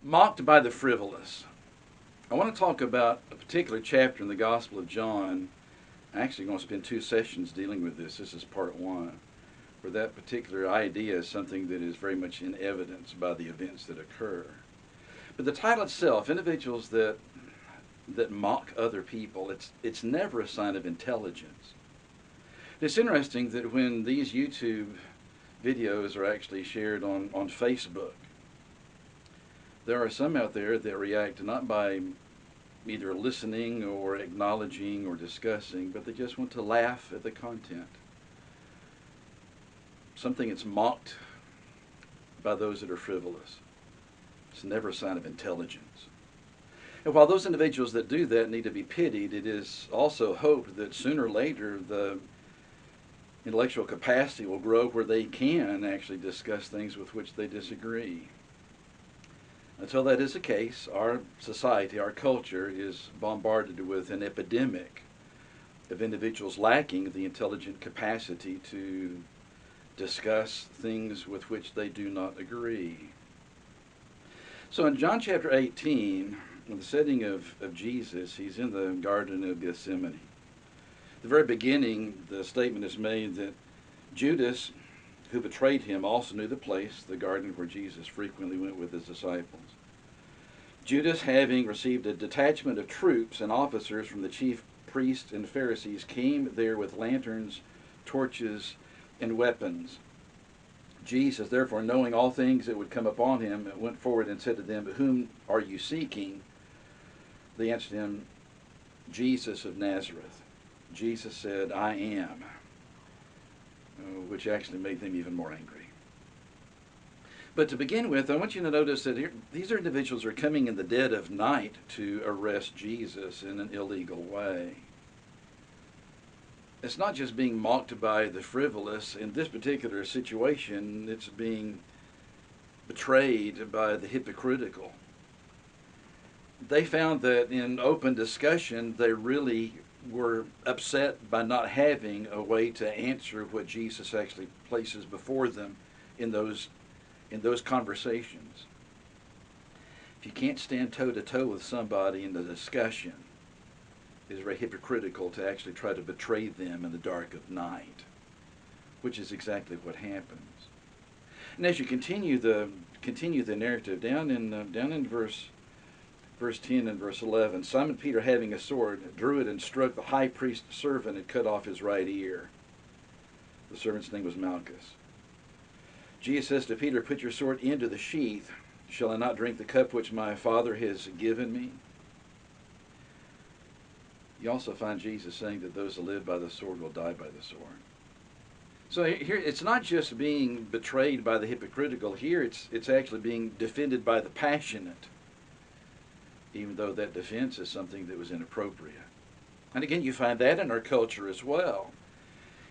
Mocked by the frivolous. I want to talk about a particular chapter in the Gospel of John. I'm actually going to spend 2 sessions dealing with this. This is part one, where that particular idea is something that is very much in evidence by the events that occur. But the title itself, individuals that mock other people, it's never a sign of intelligence. It's interesting that when these YouTube videos are actually shared on Facebook, there are some out there that react not by either listening or acknowledging or discussing, but they just want to laugh at the content. Something that's mocked by those that are frivolous. It's never a sign of intelligence. And while those individuals that do that need to be pitied, it is also hoped that sooner or later the intellectual capacity will grow where they can actually discuss things with which they disagree. Until that is the case, our society, our culture is bombarded with an epidemic of individuals lacking the intelligent capacity to discuss things with which they do not agree. So in John chapter 18, in the setting of Jesus, he's in the Garden of Gethsemane. At the very beginning, the statement is made that Judas, who betrayed him, also knew the place, the garden where Jesus frequently went with his disciples. Judas, having received a detachment of troops and officers from the chief priests and Pharisees, came there with lanterns, torches, and weapons. Jesus, therefore, knowing all things that would come upon him, went forward and said to them, "But whom are you seeking?" They answered him, "Jesus of Nazareth." Jesus said, "I am," which actually made them even more angry. But to begin with, I want you to notice that these individuals are coming in the dead of night to arrest Jesus in an illegal way. It's not just being mocked by the frivolous. In this particular situation, it's being betrayed by the hypocritical. They found that in open discussion, they really were upset by not having a way to answer what Jesus actually places before them in those conversations. If you can't stand toe-to-toe with somebody in the discussion, it is very hypocritical to actually try to betray them in the dark of night, which is exactly what happens. And as you continue the narrative down in verse 10 and verse 11, Simon Peter, having a sword, drew it and struck the high priest's servant and cut off his right ear. The servant's name was Malchus. Jesus says to Peter, "Put your sword into the sheath. Shall I not drink the cup which my Father has given me?" You also find Jesus saying that those that live by the sword will die by the sword. So here, it's not just being betrayed by the hypocritical. Here, it's actually being defended by the passionate, even though that defense is something that was inappropriate. And again, you find that in our culture as well.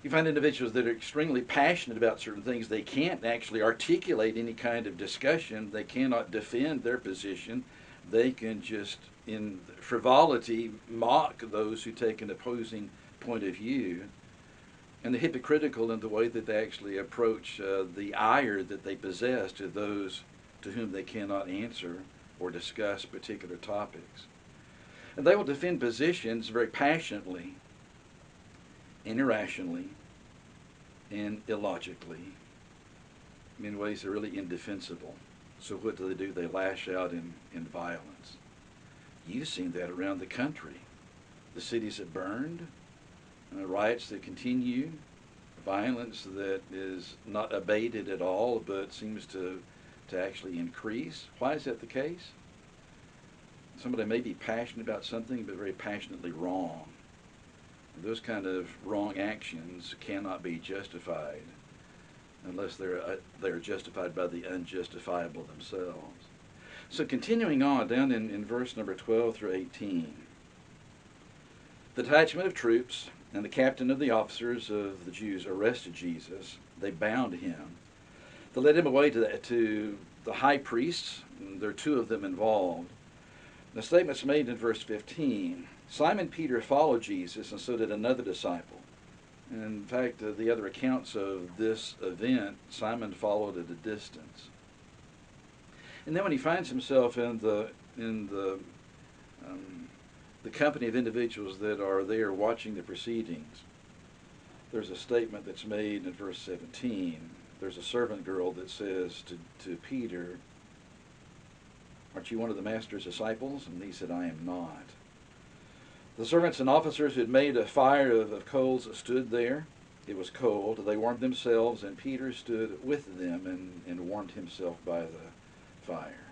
You find individuals that are extremely passionate about certain things. They can't actually articulate any kind of discussion. They cannot defend their position. They can just, in frivolity, mock those who take an opposing point of view. And the hypocritical in the way that they actually approach the ire that they possess to those to whom they cannot answer or discuss particular topics. And they will defend positions very passionately, and irrationally, and illogically, in ways that are really indefensible. So what do? They lash out in violence. You've seen that around the country. The cities that burned, riots that continue, violence that is not abated at all, but seems to actually increase. Why is that the case? Somebody may be passionate about something, but very passionately wrong. Those kind of wrong actions cannot be justified unless they're justified by the unjustifiable themselves. So continuing on down in verse number 12 through 18, the detachment of troops and the captain of the officers of the Jews arrested Jesus. They bound him. They led him away to the high priests. There are two of them involved. The statement's made in verse 15. Simon Peter followed Jesus, and so did another disciple. And in fact, the other accounts of this event, Simon followed at a distance. And then when he finds himself in the company of individuals that are there watching the proceedings, there's a statement that's made in verse 17. There's a servant girl that says to Peter, "Aren't you one of the master's disciples?" And he said, "I am not." The servants and officers had made a fire of coals that stood there. It was cold. They warmed themselves, and Peter stood with them and warmed himself by the fire.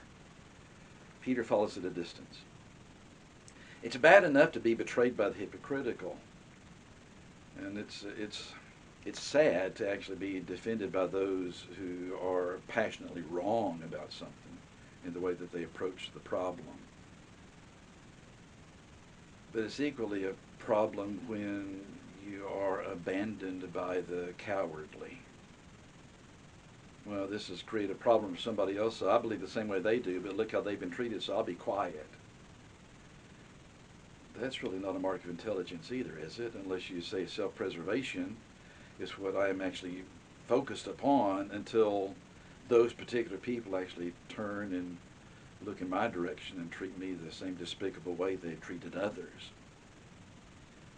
Peter follows at a distance. It's bad enough to be betrayed by the hypocritical, and it's sad to actually be defended by those who are passionately wrong about something in the way that they approach the problem. But it's equally a problem when you are abandoned by the cowardly. Well, this has created a problem for somebody else, so I believe the same way they do, but look how they've been treated, so I'll be quiet. That's really not a mark of intelligence either, is it? Unless you say self-preservation is what I am actually focused upon until those particular people actually turn and look in my direction and treat me the same despicable way they've treated others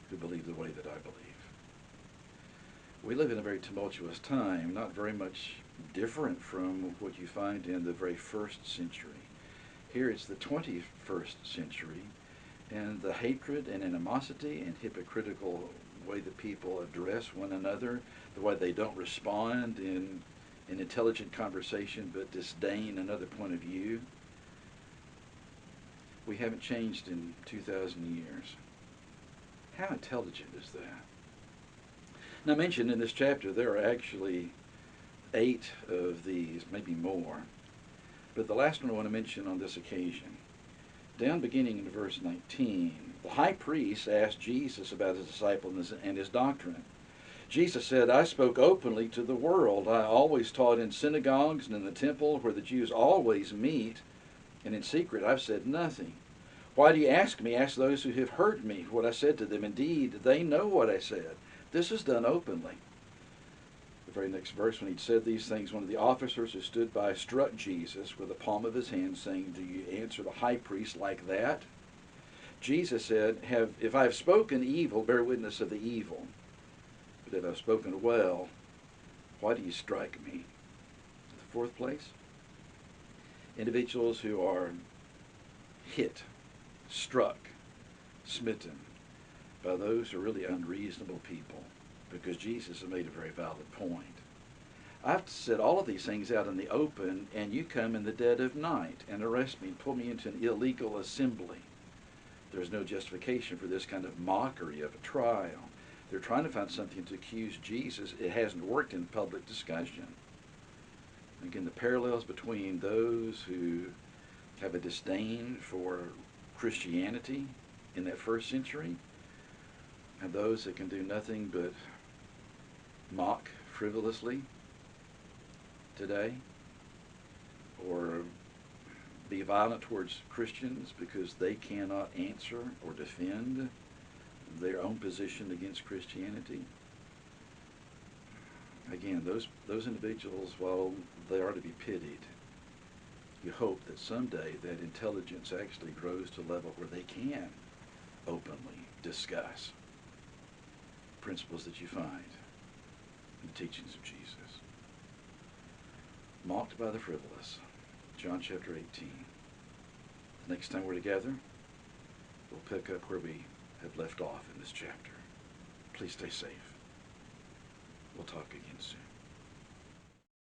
who believe the way that I believe. We live in a very tumultuous time, not very much different from what you find in the very first century. Here it's the 21st century, and the hatred and animosity and hypocritical way that people address one another, the way they don't respond in intelligent conversation but disdain another point of view. We haven't changed in 2,000 years. How intelligent is that? Now, mentioned in this chapter, there are actually 8 of these, maybe more. But the last one I want to mention on this occasion, down beginning in verse 19, the high priest asked Jesus about his disciples and his doctrine. Jesus said, "I spoke openly to the world. I always taught in synagogues and in the temple where the Jews always meet, and in secret I've said nothing. Why do you ask me? Ask those who have heard me what I said to them. Indeed, they know what I said. This is done openly." The very next verse, when he'd said these things, one of the officers who stood by struck Jesus with the palm of his hand, saying, "Do you answer the high priest like that?" Jesus said, "If I have spoken evil, bear witness of the evil. But if I have spoken well, why do you strike me?" The fourth place, individuals who are hit, struck, smitten by those who are really unreasonable people, because Jesus has made a very valid point. I've said all of these things out in the open, and you come in the dead of night and arrest me and pull me into an illegal assembly. There's no justification for this kind of mockery of a trial. They're trying to find something to accuse Jesus. It hasn't worked in public discussion. Again, the parallels between those who have a disdain for Christianity in that first century and those that can do nothing but mock frivolously today, or be violent towards Christians because they cannot answer or defend their own position against Christianity. Again, those individuals, while they are to be pitied, you hope that someday that intelligence actually grows to a level where they can openly discuss principles that you find in the teachings of Jesus. Mocked by the frivolous, John chapter 18. The next time we're together, we'll pick up where we have left off in this chapter. Please stay safe. We'll talk again soon.